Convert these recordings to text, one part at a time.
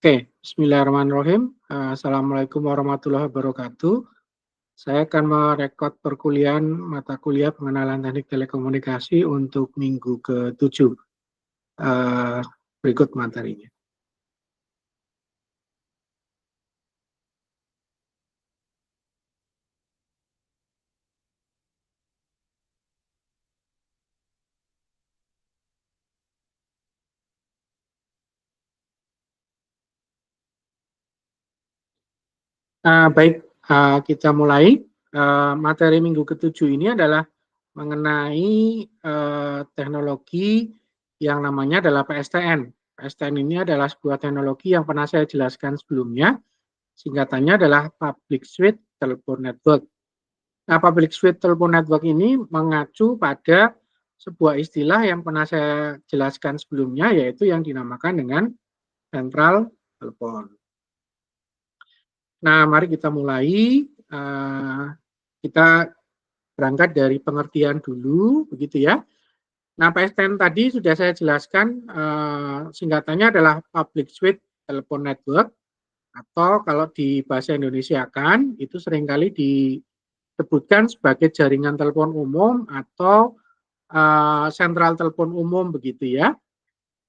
Oke, bismillahirrahmanirrahim. Assalamualaikum warahmatullahi wabarakatuh. Saya akan merekod perkuliahan mata kuliah pengenalan teknik telekomunikasi untuk minggu ke-7. Berikut materinya. Baik, kita mulai. Materi minggu ke-7 ini adalah mengenai teknologi yang namanya adalah PSTN. PSTN ini adalah sebuah teknologi yang pernah saya jelaskan sebelumnya. Singkatannya adalah Public Switch Telephone Network. Nah, Public Switch Telephone Network ini mengacu pada sebuah istilah yang pernah saya jelaskan sebelumnya, yaitu yang dinamakan dengan Central Telepon. Nah, mari kita mulai. Kita berangkat dari pengertian dulu, begitu ya. Nah, PSTN tadi sudah saya jelaskan, singkatannya adalah Public Switch Telephone Network, atau kalau di bahasa Indonesia kan, itu seringkali disebutkan sebagai jaringan telepon umum atau sentral telepon umum, begitu ya.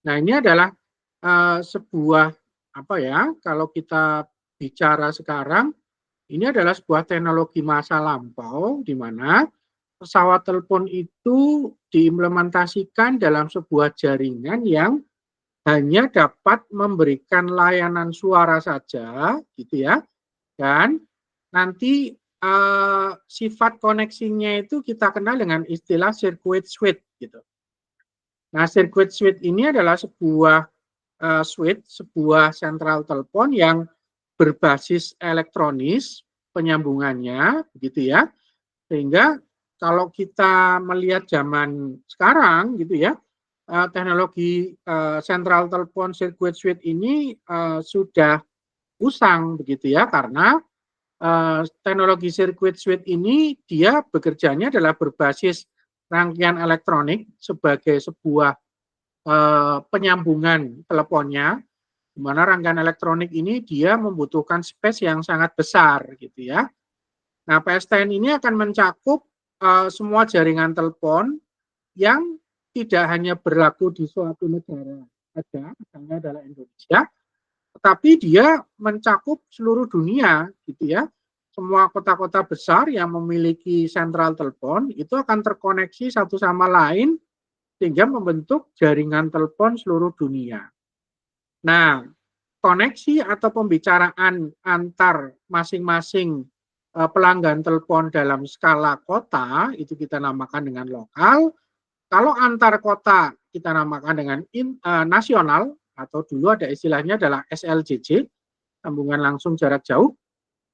Nah, ini adalah sebuah, kalau kita bicara sekarang, ini adalah sebuah teknologi masa lampau di mana pesawat telepon itu diimplementasikan dalam sebuah jaringan yang hanya dapat memberikan layanan suara saja, gitu ya. Dan nanti sifat koneksinya itu kita kenal dengan istilah circuit switch, gitu. Nah, circuit switch ini adalah sebuah switch, sebuah sentral telepon yang berbasis elektronis penyambungannya, begitu ya. Sehingga kalau kita melihat zaman sekarang, gitu ya, teknologi sentral telepon circuit switch ini sudah usang, begitu ya, karena teknologi circuit switch ini dia bekerjanya adalah berbasis rangkaian elektronik sebagai sebuah penyambungan teleponnya, di mana rangkaian elektronik ini dia membutuhkan space yang sangat besar, gitu ya. Nah, PSTN ini akan mencakup semua jaringan telepon yang tidak hanya berlaku di suatu negara saja, misalnya adalah Indonesia, tetapi dia mencakup seluruh dunia, gitu ya. Semua kota-kota besar yang memiliki sentral telepon itu akan terkoneksi satu sama lain sehingga membentuk jaringan telepon seluruh dunia. Nah, koneksi atau pembicaraan antar masing-masing pelanggan telepon dalam skala kota itu kita namakan dengan lokal. Kalau antar kota kita namakan dengan nasional, atau dulu ada istilahnya adalah SLJJ, sambungan langsung jarak jauh.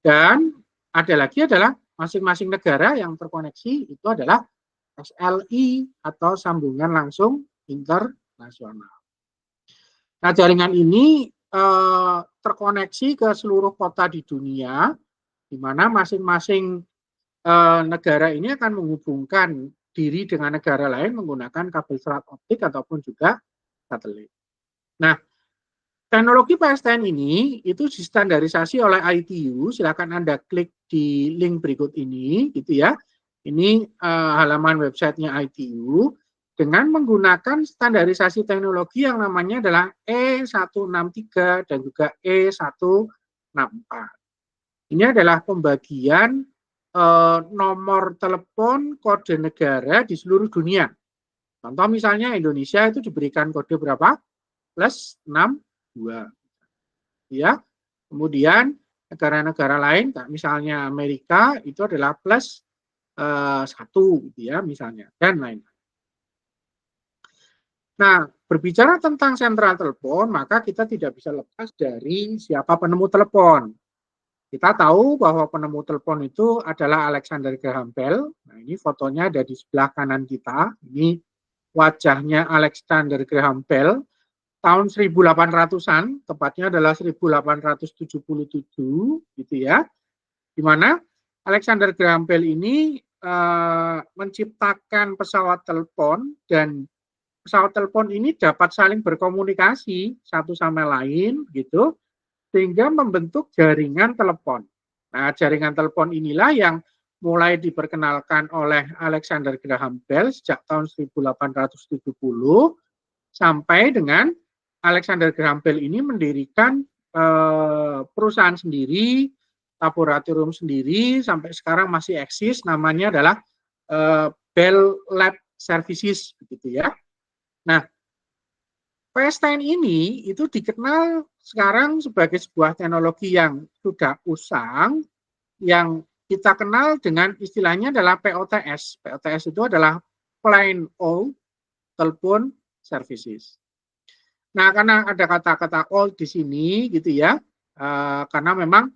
Dan ada lagi adalah masing-masing negara yang terkoneksi itu adalah SLI atau sambungan langsung internasional. Nah, jaringan ini terkoneksi ke seluruh kota di dunia, di mana masing-masing negara ini akan menghubungkan diri dengan negara lain menggunakan kabel serat optik ataupun juga satelit. Nah, teknologi PSTN ini itu distandarisasi oleh ITU. Silakan Anda klik di link berikut ini, gitu ya. Ini halaman websitenya ITU dengan menggunakan standarisasi teknologi yang namanya adalah E163 dan juga E164. Ini adalah pembagian nomor telepon kode negara di seluruh dunia. Contoh misalnya Indonesia itu diberikan kode berapa? +62. Ya. Kemudian negara-negara lain, misalnya Amerika itu adalah +1, gitu ya, misalnya, dan lain-lain. Nah, berbicara tentang sentral telepon, maka kita tidak bisa lepas dari siapa penemu telepon. Kita tahu bahwa penemu telepon itu adalah Alexander Graham Bell. Nah, ini fotonya ada di sebelah kanan kita. Ini wajahnya Alexander Graham Bell. Tahun 1800-an, tepatnya adalah 1877, gitu ya. Di mana Alexander Graham Bell ini menciptakan pesawat telepon, dan pesawat telepon ini dapat saling berkomunikasi satu sama lain, gitu. sehingga membentuk jaringan telepon. Nah, jaringan telepon inilah yang mulai diperkenalkan oleh Alexander Graham Bell sejak tahun 1870 sampai dengan Alexander Graham Bell ini mendirikan perusahaan sendiri, laboratorium sendiri, sampai sekarang masih eksis, namanya adalah Bell Lab Services, begitu ya. Nah, PSTN ini itu dikenal sekarang sebagai sebuah teknologi yang sudah usang, yang kita kenal dengan istilahnya adalah POTS. POTS itu adalah Plain Old Telephone Services. Nah, karena ada kata-kata old di sini gitu ya, karena memang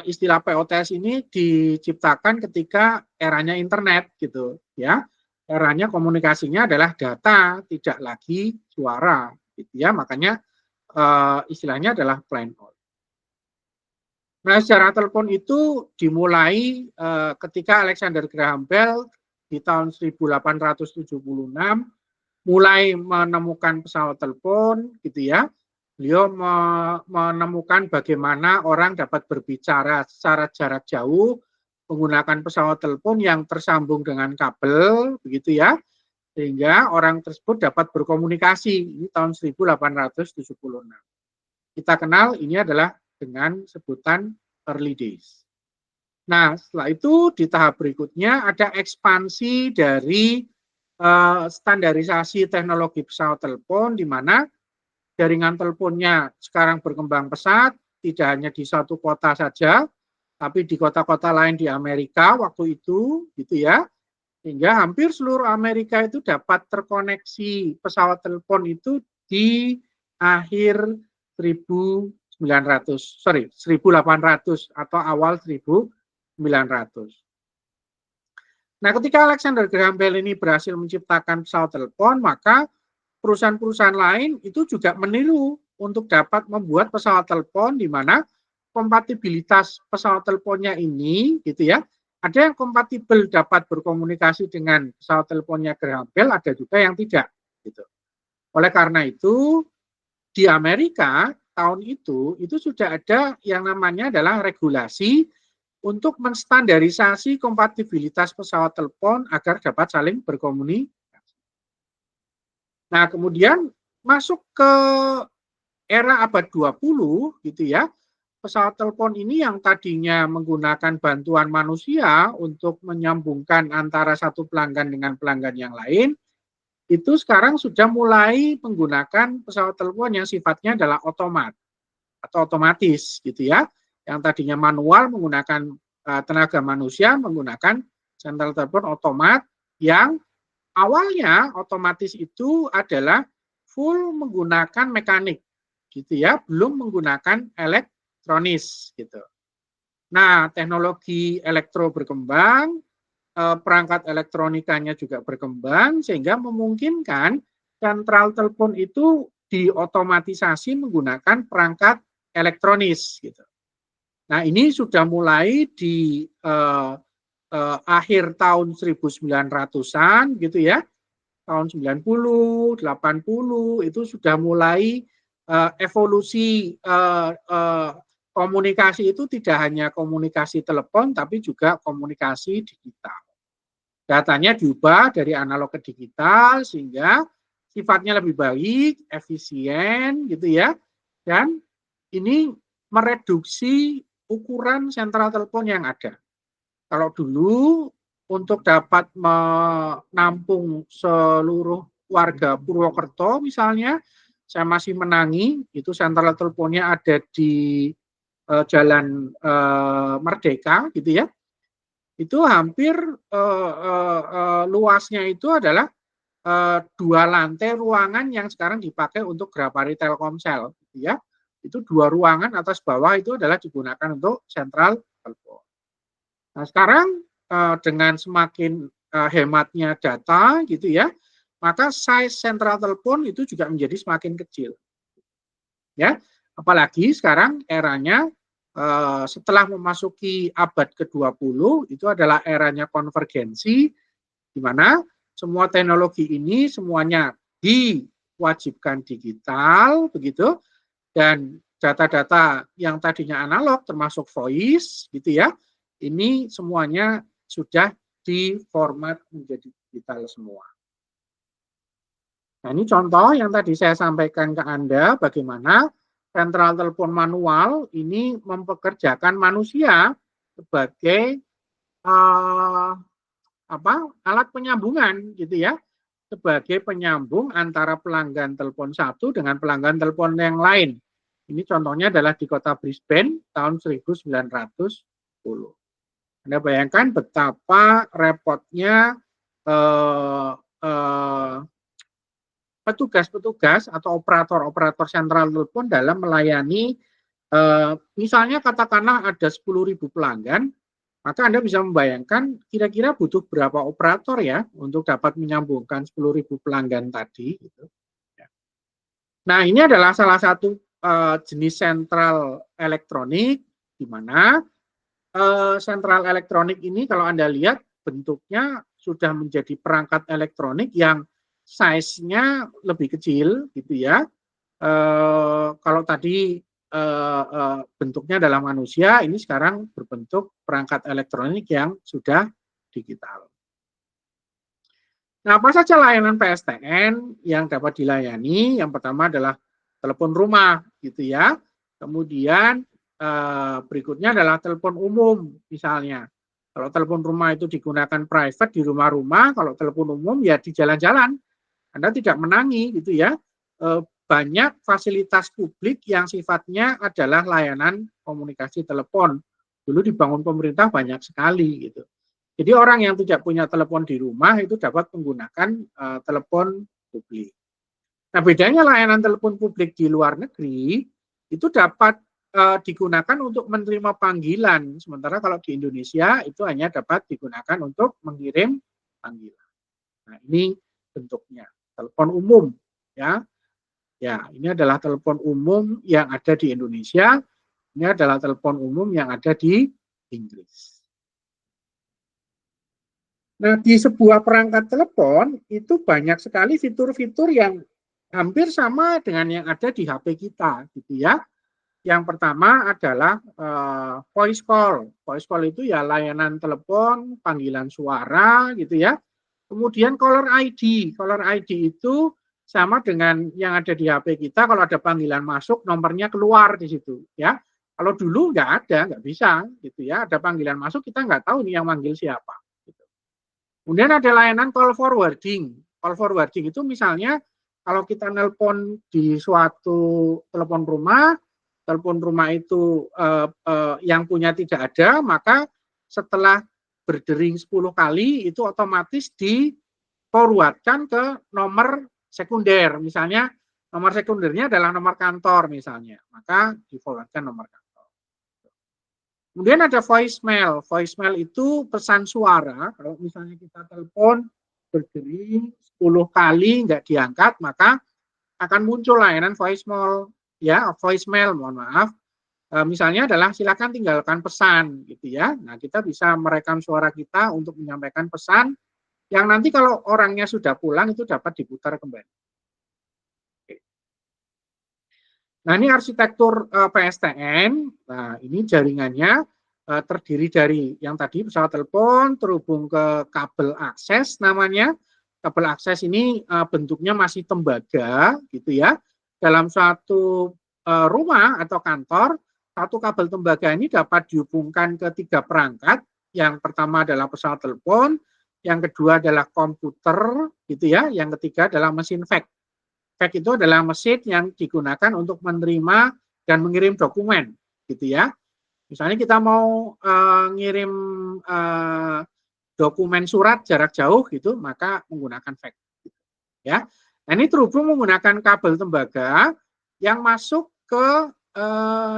istilah POTS ini diciptakan ketika eranya internet gitu ya. Eranya komunikasinya adalah data, tidak lagi suara gitu ya. Makanya istilahnya adalah plain old. Nah, sejarah telepon itu dimulai ketika Alexander Graham Bell di tahun 1876 mulai menemukan pesawat telepon gitu ya. Beliau menemukan bagaimana orang dapat berbicara secara jarak jauh menggunakan pesawat telepon yang tersambung dengan kabel begitu ya. Sehingga orang tersebut dapat berkomunikasi. Ini tahun 1876. Kita kenal ini adalah dengan sebutan early days. Nah, setelah itu di tahap berikutnya ada ekspansi dari standarisasi teknologi pesawat telepon, di mana jaringan teleponnya sekarang berkembang pesat, tidak hanya di satu kota saja, tapi di kota-kota lain di Amerika waktu itu, gitu ya. Sehingga hampir seluruh Amerika itu dapat terkoneksi pesawat telepon itu di akhir 1800 atau awal 1900. Nah, ketika Alexander Graham Bell ini berhasil menciptakan pesawat telepon, maka perusahaan-perusahaan lain itu juga meniru untuk dapat membuat pesawat telepon di mana kompatibilitas pesawat teleponnya ini gitu ya. Ada yang kompatibel dapat berkomunikasi dengan pesawat teleponnya Graham Bell, ada juga yang tidak gitu. Oleh karena itu di Amerika tahun itu sudah ada yang namanya adalah regulasi untuk menstandarisasi kompatibilitas pesawat telepon agar dapat saling berkomunikasi. Nah, kemudian masuk ke era abad 20 gitu ya. Pesawat telepon ini yang tadinya menggunakan bantuan manusia untuk menyambungkan antara satu pelanggan dengan pelanggan yang lain, itu sekarang sudah mulai menggunakan pesawat telepon yang sifatnya adalah otomatis gitu ya. Yang tadinya manual menggunakan tenaga manusia menggunakan central telepon otomat yang awalnya otomatis itu adalah full menggunakan mekanik gitu ya, belum menggunakan elektronis gitu. Nah, teknologi elektro berkembang, perangkat elektronikanya juga berkembang sehingga memungkinkan sentral telepon itu diotomatisasi menggunakan perangkat elektronis gitu. Nah, ini sudah mulai di akhir tahun 1900-an gitu ya. Tahun 90, 80 itu sudah mulai evolusi komunikasi itu tidak hanya komunikasi telepon tapi juga komunikasi digital. Datanya diubah dari analog ke digital sehingga sifatnya lebih baik, efisien gitu ya. Dan ini mereduksi ukuran sentral telepon yang ada. Kalau dulu untuk dapat menampung seluruh warga Purwokerto misalnya, saya masih menangi, itu sentral teleponnya ada di Jalan Merdeka gitu ya. Itu hampir luasnya itu adalah 2 lantai ruangan yang sekarang dipakai untuk Grapari Telkomsel gitu ya. Itu 2 ruangan atas bawah itu adalah digunakan untuk sentral telepon. Nah, sekarang dengan semakin hematnya data gitu ya, maka size sentral telepon itu juga menjadi semakin kecil. Ya, apalagi sekarang eranya setelah memasuki abad ke-20 itu adalah eranya konvergensi di mana semua teknologi ini semuanya diwajibkan digital begitu. Dan data-data yang tadinya analog termasuk voice gitu ya, ini semuanya sudah diformat menjadi digital semua. Nah, ini contoh yang tadi saya sampaikan ke Anda bagaimana sentral telepon manual ini mempekerjakan manusia sebagai alat penyambungan gitu ya, sebagai penyambung antara pelanggan telepon satu dengan pelanggan telepon yang lain. Ini contohnya adalah di kota Brisbane tahun 1910. Anda bayangkan betapa repotnya petugas-petugas atau operator-operator sentral telepon dalam melayani, misalnya katakanlah ada 10.000 pelanggan, maka Anda bisa membayangkan kira-kira butuh berapa operator ya untuk dapat menyambungkan 10.000 pelanggan tadi. Gitu. Nah, ini adalah salah satu jenis sentral elektronik, di mana sentral elektronik ini kalau Anda lihat bentuknya sudah menjadi perangkat elektronik yang size-nya lebih kecil gitu ya. Kalau tadi bentuknya adalah manusia, ini sekarang berbentuk perangkat elektronik yang sudah digital. Nah, apa saja layanan PSTN yang dapat dilayani? Yang pertama adalah telepon rumah, gitu ya. Kemudian berikutnya adalah telepon umum, misalnya. Kalau telepon rumah itu digunakan private di rumah-rumah, kalau telepon umum ya di jalan-jalan. Anda tidak menangi, gitu ya. Banyak fasilitas publik yang sifatnya adalah layanan komunikasi telepon. Dulu dibangun pemerintah banyak sekali, gitu. Jadi orang yang tidak punya telepon di rumah itu dapat menggunakan telepon publik. Nah, bedanya layanan telepon publik di luar negeri itu dapat digunakan untuk menerima panggilan, sementara kalau di Indonesia itu hanya dapat digunakan untuk mengirim panggilan. Nah, ini bentuknya telepon umum, ya. Ya, ini adalah telepon umum yang ada di Indonesia. Ini adalah telepon umum yang ada di Inggris. Nah, di sebuah perangkat telepon itu banyak sekali fitur-fitur yang hampir sama dengan yang ada di HP kita, gitu ya. Yang pertama adalah voice call. Voice call itu ya layanan telepon, panggilan suara, gitu ya. Kemudian caller ID. Caller ID itu sama dengan yang ada di HP kita. Kalau ada panggilan masuk, nomornya keluar di situ, ya. Kalau dulu nggak ada, nggak bisa, gitu ya. Ada panggilan masuk, kita nggak tahu nih yang manggil siapa. Kemudian ada layanan call forwarding. Call forwarding itu misalnya kalau kita nelpon di suatu telepon rumah itu yang punya tidak ada, maka setelah berdering 10 kali itu otomatis di-forwardkan ke nomor sekunder. Misalnya nomor sekundernya adalah nomor kantor misalnya, maka di-forwardkan nomor kantor. Kemudian ada voicemail. Voicemail itu pesan suara. Kalau misalnya kita telepon berdering 10 kali nggak diangkat, maka akan muncul layanan voicemail. Ya, voicemail, mohon maaf. Misalnya adalah silakan tinggalkan pesan, gitu ya. Nah, kita bisa merekam suara kita untuk menyampaikan pesan yang nanti kalau orangnya sudah pulang itu dapat diputar kembali. Nah, ini arsitektur PSTN. Nah, ini jaringannya terdiri dari yang tadi pesawat telepon terhubung ke kabel akses namanya. Kabel akses ini bentuknya masih tembaga gitu ya. Dalam suatu rumah atau kantor, satu kabel tembaga ini dapat dihubungkan ke 3 perangkat. Yang pertama adalah pesawat telepon, yang kedua adalah komputer gitu ya, yang ketiga adalah mesin fax. Fax itu adalah mesin yang digunakan untuk menerima dan mengirim dokumen, gitu ya. Misalnya kita mau ngirim dokumen surat jarak jauh, gitu, maka menggunakan fax. Ya, nah, ini terhubung menggunakan kabel tembaga yang masuk ke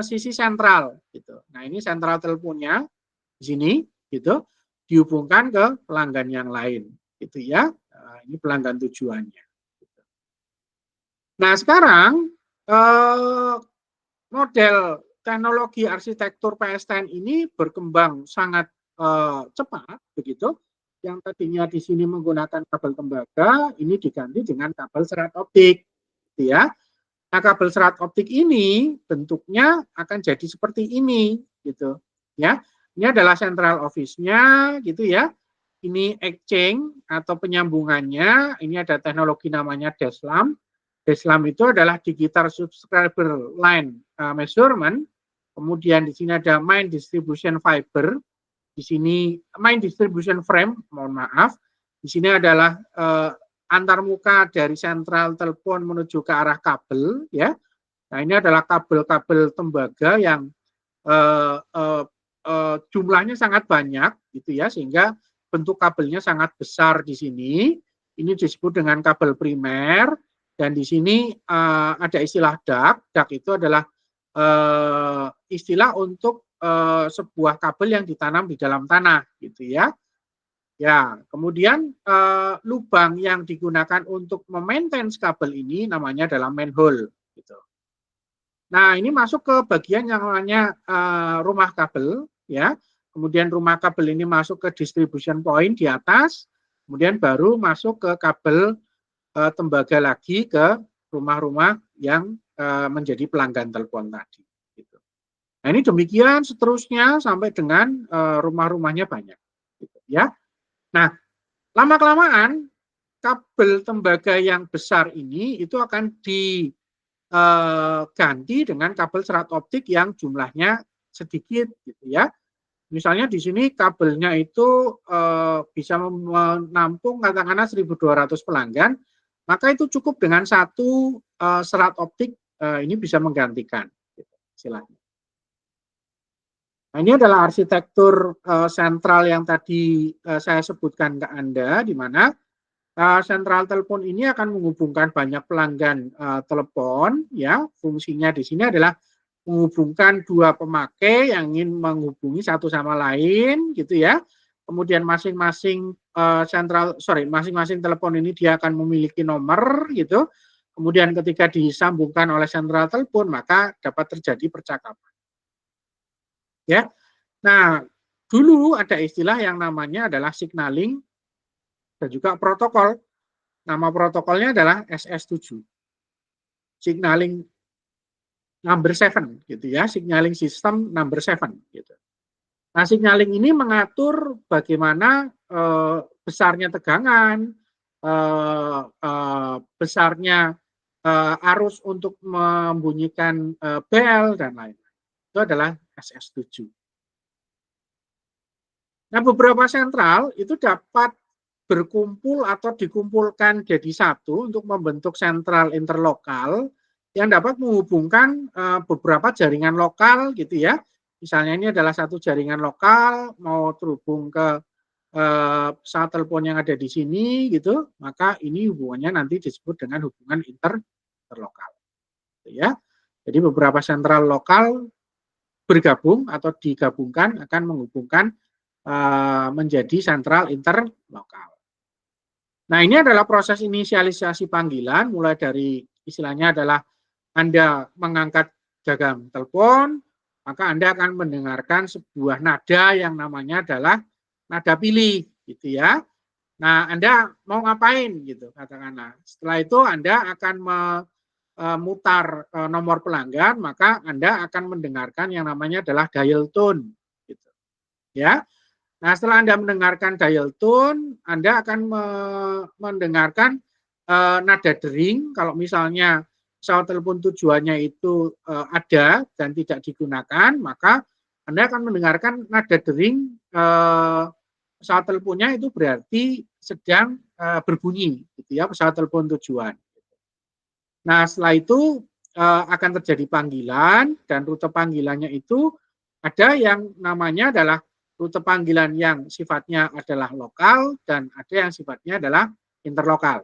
sisi sentral, gitu. Nah, ini sentral teleponnya di sini, gitu, dihubungkan ke pelanggan yang lain, gitu ya. Ini pelanggan tujuannya. Nah, sekarang model teknologi arsitektur PSTN ini berkembang sangat cepat, begitu. Yang tadinya di sini menggunakan kabel tembaga, ini diganti dengan kabel serat optik, gitu ya. Nah, kabel serat optik ini bentuknya akan jadi seperti ini, gitu. Ya, ini adalah central office-nya, gitu ya. Ini exchange atau penyambungannya. Ini ada teknologi namanya DSLAM. DSLAM itu adalah Digital Subscriber Line Measurement. Kemudian di sini ada Main Distribution Fiber. Di sini Main Distribution Frame, mohon maaf. Di sini adalah antarmuka dari sentral telepon menuju ke arah kabel, ya. Nah, ini adalah kabel-kabel tembaga yang jumlahnya sangat banyak, gitu ya, sehingga bentuk kabelnya sangat besar di sini. Ini disebut dengan kabel primer, dan di sini ada istilah DAC. DAC itu adalah istilah untuk sebuah kabel yang ditanam di dalam tanah, gitu ya. Ya, kemudian lubang yang digunakan untuk memaintain kabel ini namanya adalah manhole, gitu. Nah, ini masuk ke bagian yang namanya rumah kabel, ya. Kemudian rumah kabel ini masuk ke distribution point di atas, kemudian baru masuk ke kabel tembaga lagi ke rumah-rumah yang menjadi pelanggan telepon tadi. Gitu. Nah, ini demikian seterusnya sampai dengan rumah-rumahnya banyak, gitu, ya. Nah, lama-kelamaan kabel tembaga yang besar ini itu akan diganti dengan kabel serat optik yang jumlahnya sedikit, gitu ya. Misalnya di sini kabelnya itu bisa menampung katakanlah 1.200 pelanggan, maka itu cukup dengan satu serat optik ini bisa menggantikan, gitu, istilahnya. Nah, ini adalah arsitektur sentral yang tadi saya sebutkan ke Anda, di mana sentral telepon ini akan menghubungkan banyak pelanggan telepon, ya. Fungsinya di sini adalah menghubungkan dua pemakai yang ingin menghubungi satu sama lain, gitu ya. Kemudian masing-masing masing-masing telepon ini dia akan memiliki nomor, gitu. Kemudian ketika disambungkan oleh sentral telepon, maka dapat terjadi percakapan. Ya. Nah, dulu ada istilah yang namanya adalah signaling dan juga protokol. Nama protokolnya adalah SS7. Signaling number 7, gitu ya. Signaling system number 7, gitu. Nah, signaling ini mengatur bagaimana besarnya tegangan, besarnya arus untuk membunyikan bel dan lain-lain. Itu adalah SS7. Nah, beberapa sentral itu dapat berkumpul atau dikumpulkan jadi satu untuk membentuk sentral interlokal yang dapat menghubungkan beberapa jaringan lokal, gitu ya. Misalnya ini adalah satu jaringan lokal mau terhubung ke pesawat telepon yang ada di sini, gitu, maka ini hubungannya nanti disebut dengan hubungan interlokal, gitu ya. Jadi beberapa sentral lokal bergabung atau digabungkan akan menghubungkan menjadi sentral interlokal. Nah, ini adalah proses inisialisasi panggilan, mulai dari istilahnya adalah Anda mengangkat gagang telepon, maka Anda akan mendengarkan sebuah nada yang namanya adalah nada pilih, gitu ya. Nah, Anda mau ngapain, gitu, katakanlah. Setelah itu Anda akan memutar nomor pelanggan, maka Anda akan mendengarkan yang namanya adalah dial tone, gitu, ya. Nah, setelah Anda mendengarkan dial tone, Anda akan mendengarkan nada dering. Kalau misalnya pesawat telepon tujuannya itu ada dan tidak digunakan, maka Anda akan mendengarkan nada dering pesawat teleponnya itu berarti sedang berbunyi, gitu ya, pesawat telepon tujuan. Nah, setelah itu akan terjadi panggilan, dan rute panggilannya itu ada yang namanya adalah rute panggilan yang sifatnya adalah lokal dan ada yang sifatnya adalah interlokal.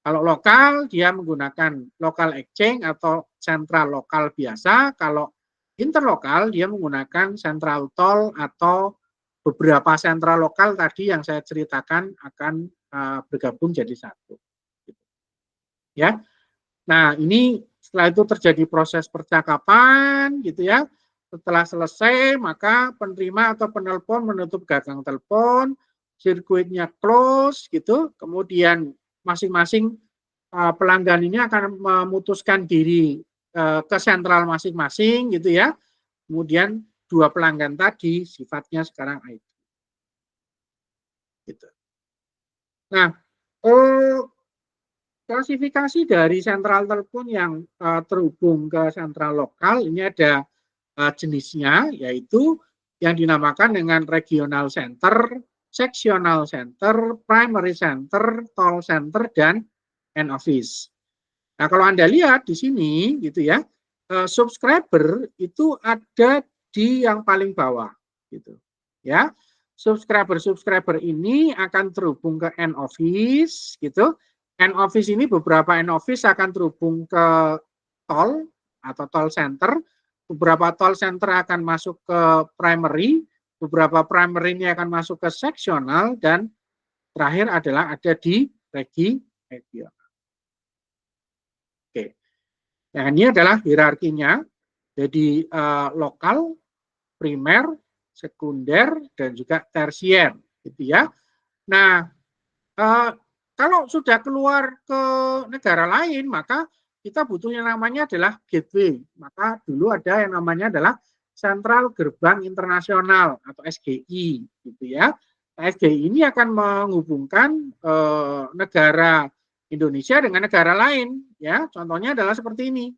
Kalau lokal dia menggunakan local exchange atau sentral lokal biasa. Kalau interlokal dia menggunakan central toll atau beberapa sentral lokal tadi yang saya ceritakan akan bergabung jadi satu. Ya. Nah, ini setelah itu terjadi proses percakapan, gitu ya. Setelah selesai, maka penerima atau penelpon menutup gagang telepon, sirkuitnya close, gitu. Kemudian masing-masing pelanggan ini akan memutuskan diri ke sentral masing-masing gitu ya. Kemudian 2 pelanggan tadi sifatnya sekarang IT. Gitu. Nah, klasifikasi dari sentral telepon yang terhubung ke sentral lokal ini ada jenisnya, yaitu yang dinamakan dengan regional center, sectional center, primary center, call center, dan end office. Nah, kalau Anda lihat di sini gitu ya, subscriber itu ada di yang paling bawah gitu. Ya. Subscriber ini akan terhubung ke end office gitu. End office ini beberapa end office akan terhubung ke tol atau tol center. Beberapa tol center akan masuk ke primary, beberapa primary ini akan masuk ke sectional, dan terakhir adalah ada di regional. Oke. Nah, ini adalah hierarkinya. Jadi lokal, primer, sekunder, dan juga tersier, gitu ya. Nah, kalau sudah keluar ke negara lain, maka kita butuh yang namanya adalah gateway. Maka dulu ada yang namanya adalah Sentral Gerbang Internasional atau SGI, gitu ya. SGI ini akan menghubungkan negara Indonesia dengan negara lain, ya. Contohnya adalah seperti ini.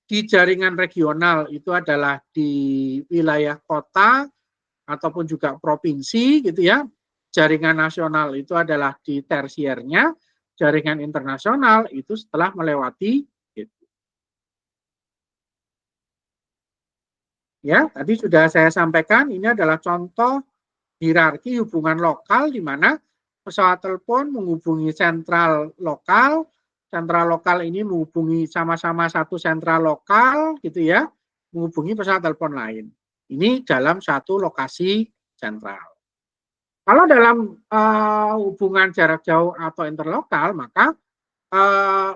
Di jaringan regional itu adalah di wilayah kota ataupun juga provinsi gitu ya. Jaringan nasional itu adalah di tersiernya, jaringan internasional itu setelah melewati gitu. Ya, tadi sudah saya sampaikan ini adalah contoh hierarki hubungan lokal di mana pesawat telepon menghubungi sentral lokal ini menghubungi sama-sama satu sentral lokal gitu ya, menghubungi pesawat telepon lain. Ini dalam satu lokasi sentral. Kalau dalam hubungan jarak jauh atau interlokal, maka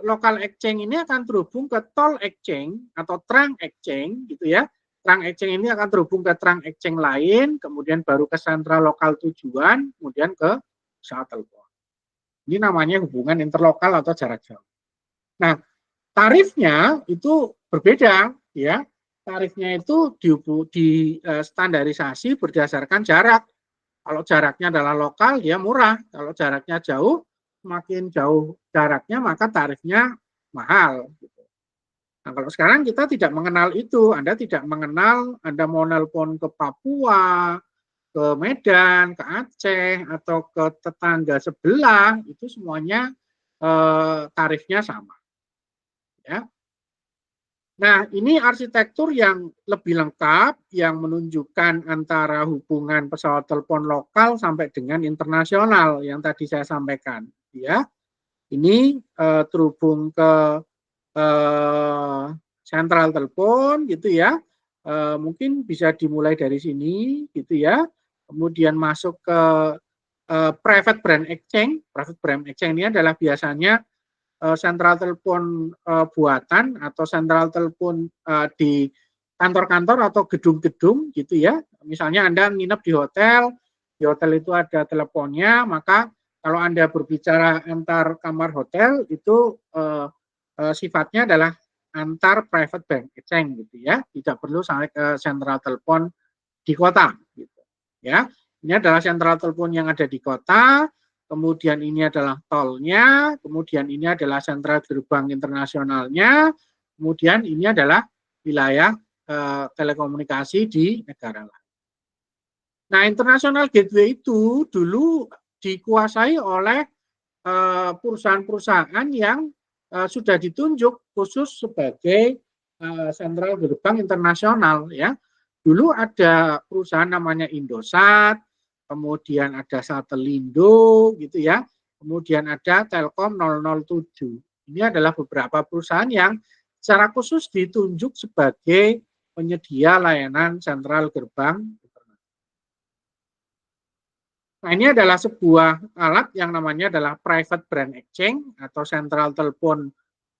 local exchange ini akan terhubung ke toll exchange atau trunk exchange gitu ya. Trunk exchange ini akan terhubung ke trunk exchange lain, kemudian baru ke sentral lokal tujuan, kemudian ke pesawat telepon. Ini namanya hubungan interlokal atau jarak jauh. Nah, tarifnya itu berbeda ya. Tarifnya itu di standarisasi berdasarkan jarak. Kalau jaraknya adalah lokal dia murah. Kalau jaraknya jauh, semakin jauh jaraknya maka tarifnya mahal. Nah, kalau sekarang kita tidak mengenal itu. Anda tidak mengenal Anda mau nelpon ke Papua, ke Medan, ke Aceh, atau ke tetangga sebelah, itu semuanya tarifnya sama. Ya. Nah, ini arsitektur yang lebih lengkap yang menunjukkan antara hubungan pesawat telepon lokal sampai dengan internasional yang tadi saya sampaikan. Ya, ini terhubung ke sentral telepon gitu ya. Mungkin bisa dimulai dari sini gitu ya. Kemudian masuk ke private brand exchange. Private brand exchange ini adalah biasanya sentral telepon buatan atau sentral telepon di kantor-kantor atau gedung-gedung gitu ya. Misalnya Anda nginep di hotel itu ada teleponnya, maka kalau Anda berbicara antar kamar hotel itu sifatnya adalah antar private bank exchange gitu ya. Tidak perlu sampai ke sentral telepon di kota gitu. Ya. Ini adalah sentral telepon yang ada di kota. Kemudian ini adalah tolnya, kemudian ini adalah sentral gerbang internasionalnya, kemudian ini adalah wilayah telekomunikasi di negara lain. Nah, international gateway itu dulu dikuasai oleh perusahaan-perusahaan yang sudah ditunjuk khusus sebagai sentral gerbang internasional ya. Dulu ada perusahaan namanya Indosat, kemudian ada Satelindo gitu ya, kemudian ada Telkom 007. Ini adalah beberapa perusahaan yang secara khusus ditunjuk sebagai penyedia layanan sentral gerbang. Nah, ini adalah sebuah alat yang namanya adalah private brand exchange atau sentral telepon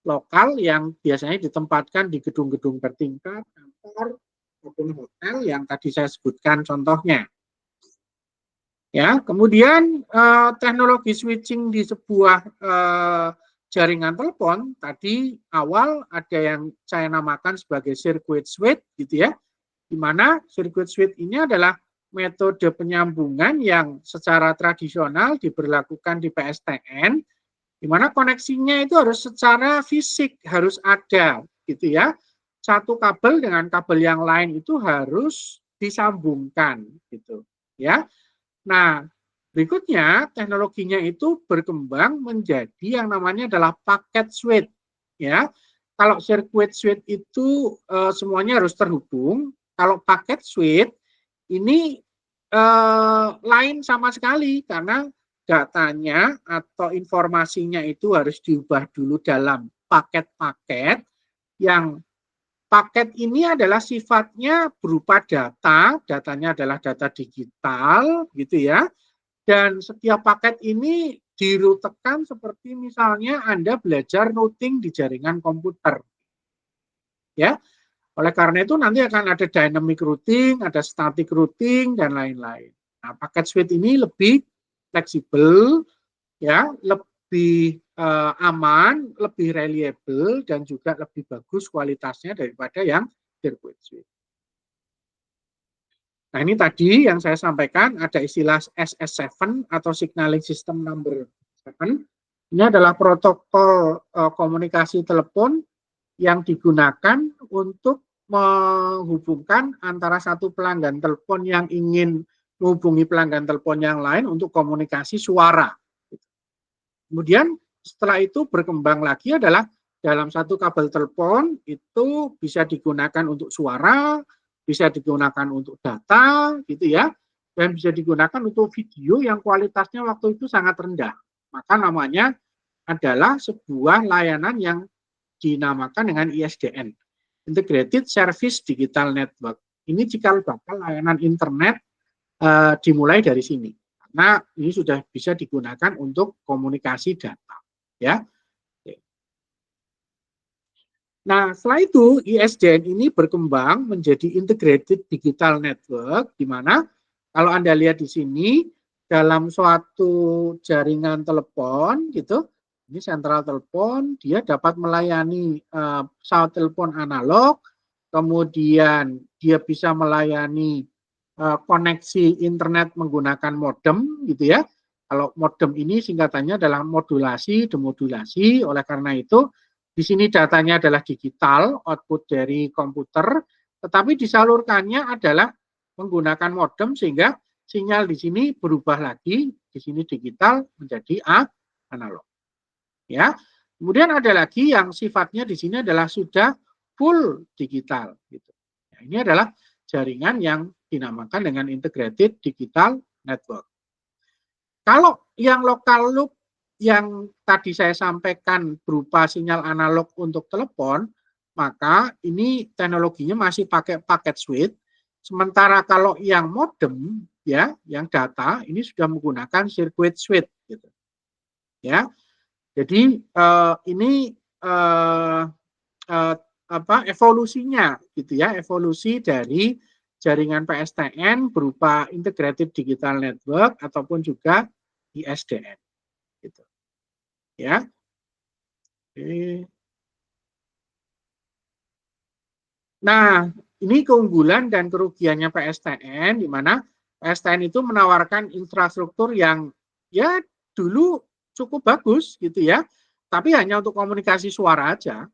lokal yang biasanya ditempatkan di gedung-gedung bertingkat, kantor, maupun hotel yang tadi saya sebutkan contohnya. Ya, kemudian teknologi switching di sebuah jaringan telepon tadi awal ada yang saya namakan sebagai circuit switch gitu ya, di mana circuit switch ini adalah metode penyambungan yang secara tradisional diberlakukan di PSTN, di mana koneksinya itu harus secara fisik harus ada gitu ya. Satu kabel dengan kabel yang lain itu harus disambungkan gitu ya. Nah, berikutnya teknologinya itu berkembang menjadi yang namanya adalah paket switch ya. Kalau circuit switch itu semuanya harus terhubung. Kalau paket switch ini lain sama sekali karena datanya atau informasinya itu harus diubah dulu dalam paket-paket yang paket ini adalah sifatnya berupa data, datanya adalah data digital gitu ya. Dan setiap paket ini dirutekan seperti misalnya Anda belajar routing di jaringan komputer. Ya. Oleh karena itu nanti akan ada dynamic routing, ada static routing dan lain-lain. Nah, paket switch ini lebih fleksibel ya, lebih aman, lebih reliable dan juga lebih bagus kualitasnya daripada yang circuit switch. Nah, ini tadi yang saya sampaikan ada istilah SS7 atau Signaling System Number 7. Ini adalah protokol komunikasi telepon yang digunakan untuk menghubungkan antara satu pelanggan telepon yang ingin menghubungi pelanggan telepon yang lain untuk komunikasi suara. Kemudian setelah itu berkembang lagi adalah dalam satu kabel telepon itu bisa digunakan untuk suara, bisa digunakan untuk data, gitu ya, dan bisa digunakan untuk video yang kualitasnya waktu itu sangat rendah. Maka namanya adalah sebuah layanan yang dinamakan dengan ISDN, Integrated Service Digital Network. Ini cikal bakal layanan internet dimulai dari sini, karena ini sudah bisa digunakan untuk komunikasi data, ya. Nah, setelah itu ISDN ini berkembang menjadi Integrated Digital Network, di mana kalau Anda lihat di sini dalam suatu jaringan telepon gitu, ini sentral telepon, dia dapat melayani pesawat telepon analog, kemudian dia bisa melayani koneksi internet menggunakan modem gitu ya. Kalau modem ini singkatannya adalah modulasi, demodulasi, oleh karena itu di sini datanya adalah digital, output dari komputer, tetapi disalurkannya adalah menggunakan modem sehingga sinyal di sini berubah lagi, di sini digital menjadi analog. Ya. Kemudian ada lagi yang sifatnya di sini adalah sudah full digital gitu. Nah, ini adalah jaringan yang dinamakan dengan Integrated Digital Network. Kalau yang local loop yang tadi saya sampaikan berupa sinyal analog untuk telepon, maka ini teknologinya masih pakai paket switch. Sementara kalau yang modem, ya, yang data, ini sudah menggunakan circuit switch, gitu. Ya, jadi ini evolusinya, gitu ya, evolusi dari jaringan PSTN berupa Integrated Digital Network ataupun juga ISDN. Gitu. Ya. Oke. Nah, ini keunggulan dan kerugiannya PSTN, di mana PSTN itu menawarkan infrastruktur yang ya dulu cukup bagus gitu ya, tapi hanya untuk komunikasi suara aja.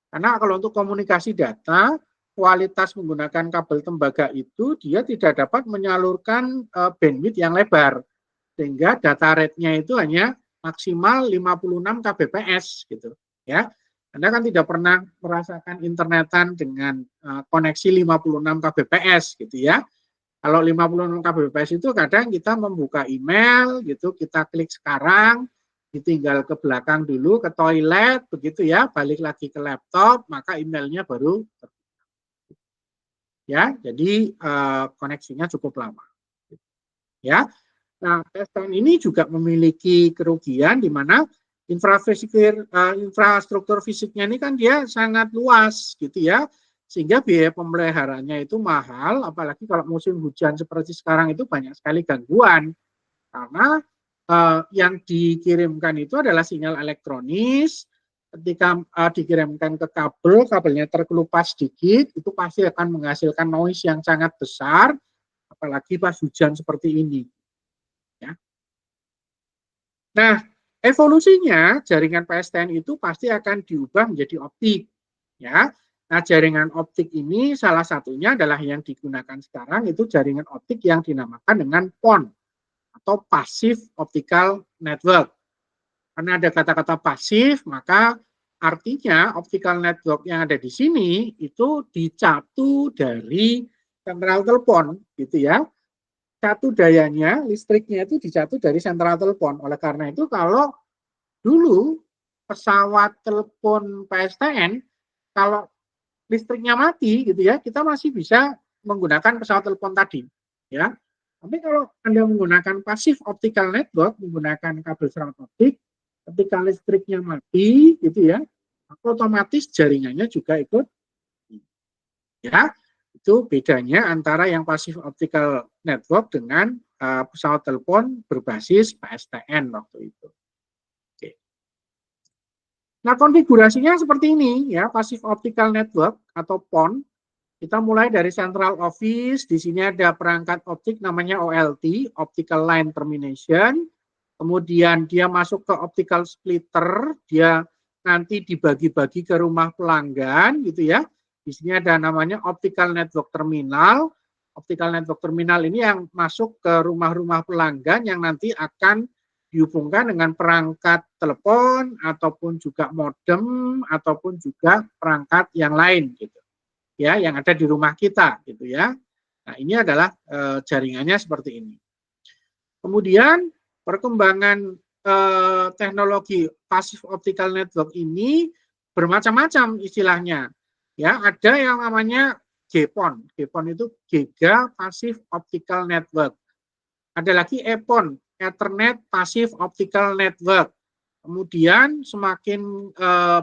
Karena kalau untuk komunikasi data, kualitas menggunakan kabel tembaga itu dia tidak dapat menyalurkan bandwidth yang lebar, sehingga data rate-nya itu hanya maksimal 56 kbps gitu ya. Anda kan tidak pernah merasakan internetan dengan koneksi 56 kbps gitu ya. Kalau 56 kbps itu kadang kita membuka email gitu, kita klik sekarang, ditinggal ke belakang dulu ke toilet begitu ya, balik lagi ke laptop, maka emailnya baru ya. Jadi koneksinya cukup lama. Ya. Nah, PSTN ini juga memiliki kerugian di mana infrastruktur fisiknya ini kan dia sangat luas gitu ya, sehingga biaya pemeliharaannya itu mahal, apalagi kalau musim hujan seperti sekarang itu banyak sekali gangguan karena yang dikirimkan itu adalah sinyal elektronis. Ketika dikirimkan ke kabel, kabelnya terkelupas sedikit, itu pasti akan menghasilkan noise yang sangat besar, apalagi pas hujan seperti ini. Ya. Nah, evolusinya jaringan PSTN itu pasti akan diubah menjadi optik. Ya. Nah, jaringan optik ini salah satunya adalah yang digunakan sekarang itu jaringan optik yang dinamakan dengan PON atau Passive Optical Network. Karena ada kata-kata pasif, maka artinya optical network yang ada di sini itu dicatu dari sentral telepon, gitu ya. Catu dayanya, listriknya itu dicatu dari sentral telepon. Oleh karena itu, kalau dulu pesawat telepon PSTN, kalau listriknya mati, gitu ya, kita masih bisa menggunakan pesawat telepon tadi, ya. Tapi kalau Anda menggunakan passive optical network, menggunakan kabel serat optik, ketika listriknya mati, gitu ya, otomatis jaringannya juga ikut, ya. Itu bedanya antara yang passive optical network dengan pesawat telepon berbasis PSTN waktu itu. Oke. Nah, konfigurasinya seperti ini, ya, passive optical network atau PON. Kita mulai dari central office, di sini ada perangkat optik namanya OLT, optical line termination. Kemudian dia masuk ke optical splitter, dia nanti dibagi-bagi ke rumah pelanggan gitu ya. Di sini ada namanya optical network terminal. Optical network terminal ini yang masuk ke rumah-rumah pelanggan yang nanti akan dihubungkan dengan perangkat telepon ataupun juga modem ataupun juga perangkat yang lain gitu. Ya, yang ada di rumah kita gitu ya. Nah, ini adalah jaringannya seperti ini. Kemudian perkembangan teknologi passive optical network ini bermacam-macam istilahnya. Ya, ada yang namanya GPON. GPON itu Giga Passive Optical Network. Ada lagi EPON, Ethernet Passive Optical Network. Kemudian semakin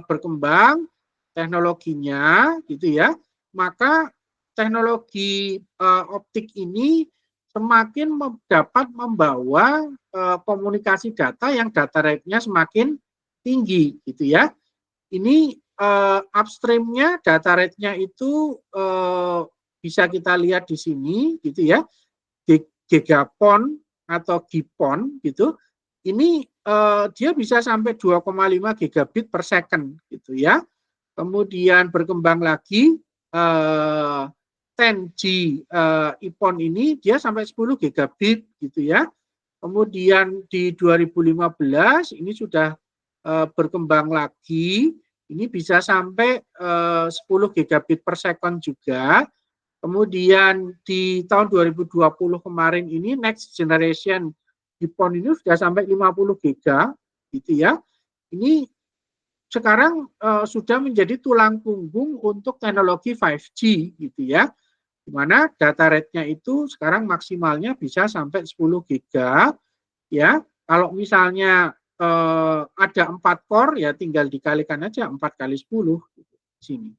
berkembang teknologinya gitu ya, maka teknologi optik ini semakin dapat membawa komunikasi data yang data rate-nya semakin tinggi gitu ya. Ini upstream-nya data rate-nya itu bisa kita lihat di sini gitu ya. Gigapon atau GPON gitu. Ini dia bisa sampai 2,5 gigabit per second gitu ya. Kemudian berkembang lagi 10G IPON ini dia sampai 10 gigabit gitu ya. Kemudian di 2015 ini sudah berkembang lagi, ini bisa sampai 10 gigabit per second juga. Kemudian di tahun 2020 kemarin ini next generation IPON ini sudah sampai 50 giga gitu ya. Ini sekarang sudah menjadi tulang punggung untuk teknologi 5G gitu ya, di mana data rate-nya itu sekarang maksimalnya bisa sampai 10 giga ya. Kalau misalnya ada 4 core ya tinggal dikalikan aja 4 kali 10 gitu, di sini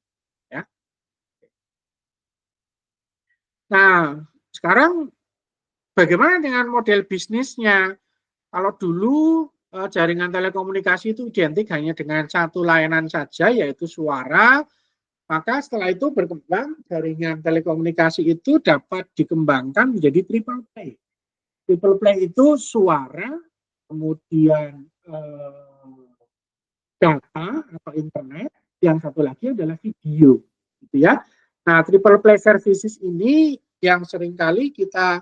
ya. Nah, sekarang bagaimana dengan model bisnisnya? Kalau dulu jaringan telekomunikasi itu identik hanya dengan satu layanan saja, yaitu suara, maka setelah itu berkembang jaringan telekomunikasi itu dapat dikembangkan menjadi triple play. Triple play itu suara, kemudian data atau internet, yang satu lagi adalah video, gitu ya. Nah, triple play services ini yang seringkali kita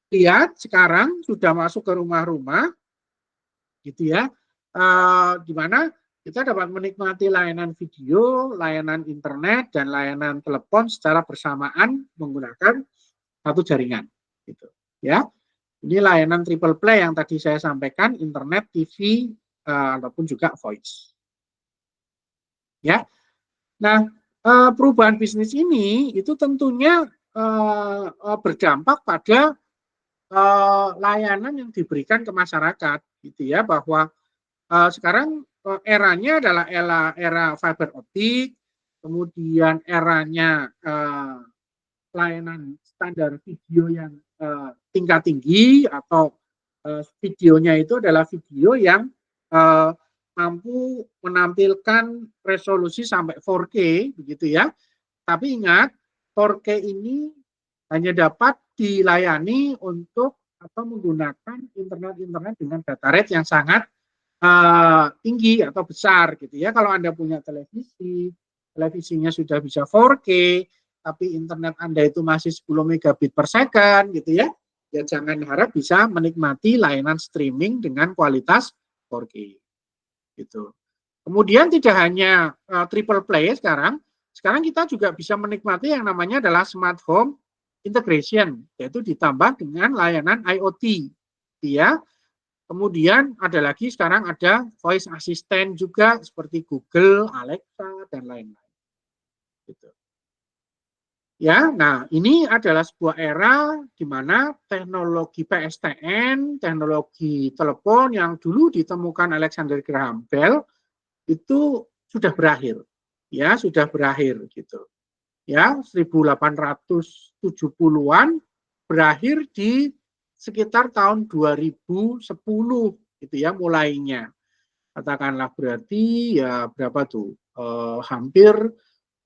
lihat sekarang sudah masuk ke rumah-rumah, gitu ya, di mana kita dapat menikmati layanan video, layanan internet, dan layanan telepon secara bersamaan menggunakan satu jaringan, gitu ya. Ini layanan triple play yang tadi saya sampaikan, internet, TV, ataupun juga voice. Ya, nah perubahan bisnis ini itu tentunya berdampak pada layanan yang diberikan ke masyarakat, gitu ya, bahwa sekarang eranya adalah era fiber optik, kemudian eranya layanan standar video yang tingkat tinggi atau videonya itu adalah video yang mampu menampilkan resolusi sampai 4K begitu ya. Tapi ingat 4K ini hanya dapat dilayani untuk atau menggunakan internet dengan data rate yang sangat tinggi atau besar gitu ya. Kalau Anda punya televisinya sudah bisa 4K, tapi internet Anda itu masih 10 megabit per second gitu ya, ya jangan harap bisa menikmati layanan streaming dengan kualitas 4K gitu. Kemudian tidak hanya triple play sekarang kita juga bisa menikmati yang namanya adalah smart home integration, yaitu ditambah dengan layanan IoT ya. Kemudian ada lagi sekarang ada voice assistant juga seperti Google, Alexa, dan lain-lain. Gitu. Ya, nah ini adalah sebuah era di mana teknologi PSTN, teknologi telepon yang dulu ditemukan Alexander Graham Bell itu sudah berakhir. Ya, sudah berakhir gitu. Ya, 1870-an berakhir di sekitar tahun 2010 gitu ya mulainya. Katakanlah berarti ya berapa tuh? Hampir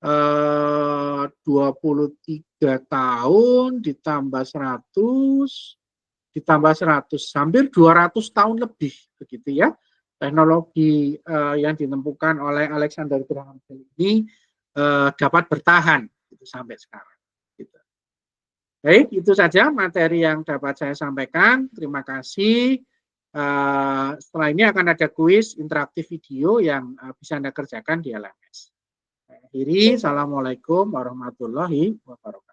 23 tahun ditambah 100 hampir 200 tahun lebih begitu ya. Teknologi yang ditemukan oleh Alexander Graham Bell ini dapat bertahan gitu, sampai sekarang. Gitu. Baik, itu saja materi yang dapat saya sampaikan. Terima kasih. Setelah ini akan ada kuis interaktif video yang bisa Anda kerjakan di LMS. Akhiri, Assalamualaikum warahmatullahi wabarakatuh.